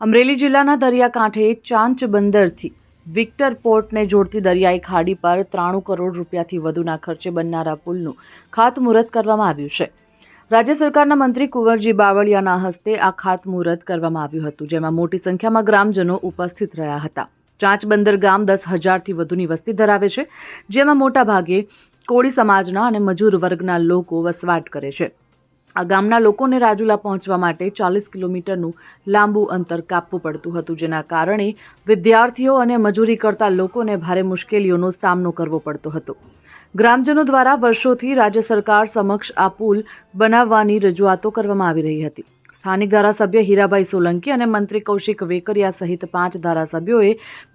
અમરેલી જિલ્લાના દરિયાકાંઠે ચાંચ બંદરથી વિક્ટર પોર્ટને જોડતી દરિયાઈ ખાડી પર 93 કરોડ રૂપિયાથી વધુના ખર્ચે બનનારા પુલનું ખાતમુહૂર્ત કરવામાં આવ્યું છે. રાજ્ય સરકારના મંત્રી કુંવરજી બાવળિયાના હસ્તે આ ખાતમુહૂર્ત કરવામાં આવ્યું હતું, જેમાં મોટી સંખ્યામાં ગ્રામજનો ઉપસ્થિત રહ્યા હતા. ચાંચ બંદર ગામ 10,000થી વધુની વસ્તી ધરાવે છે, જેમાં મોટાભાગે કોળી સમાજના અને મજૂર વર્ગના લોકો વસવાટ કરે છે. આ ગામના લોકોને રાજુલા પહોંચવા માટે 40 કિલોમીટરનું લાંબુ અંતર કાપવું પડતું હતું, જેના કારણે વિદ્યાર્થીઓ અને મજૂરી કરતા લોકોને ભારે મુશ્કેલીઓનો સામનો કરવો પડતો હતો. ગ્રામજનો દ્વારા વર્ષોથી રાજ્ય સરકાર સમક્ષ આ પુલ બનાવવાની રજૂઆતો કરવામાં આવી રહી હતી. સ્થાનિક ધારાસભ્ય હીરાભાઈ સોલંકી અને મંત્રી કૌશિક વેકરિયા સહિત 5 ધારાસભ્યોએ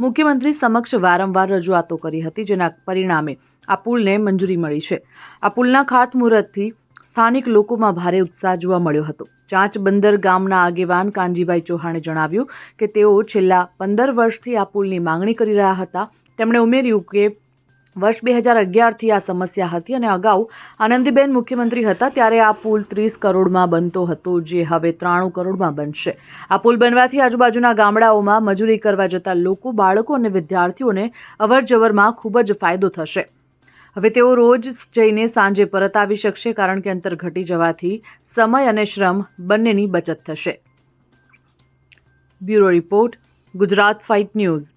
મુખ્યમંત્રી સમક્ષ વારંવાર રજૂઆતો કરી હતી, જેના પરિણામે આ પુલને મંજૂરી મળી છે. આ પુલના ખાતમુહૂર્તથી સ્થાનિક લોકોમાં ભારે ઉત્સાહ જોવા મળ્યો હતો. ચાંચ બંદર ગામના આગેવાન કાનજીભાઈ ચૌહાણે જણાવ્યું કે તેઓ છેલ્લા 15 વર્ષથી આ પુલની માંગણી કરી રહ્યા હતા. તેમણે ઉમેર્યું કે વર્ષ 2011થી આ સમસ્યા હતી અને અગાઉ આનંદીબેન મુખ્યમંત્રી હતા ત્યારે આ પુલ 30 કરોડમાં બનતો હતો, જે હવે 93 કરોડમાં બનશે. આ પુલ બનવાથી આજુબાજુના ગામડાઓમાં મજૂરી કરવા જતા લોકો, બાળકો અને વિદ્યાર્થીઓને અવરજવરમાં ખૂબ જ ફાયદો થશે. હવે તેઓ રોજ જઈને સાંજે પરત આવી શકશે, કારણ કે અંતર ઘટી જવાથી સમય અને શ્રમ બંનેની બચત થશે. Bureau report, Gujarat fight news.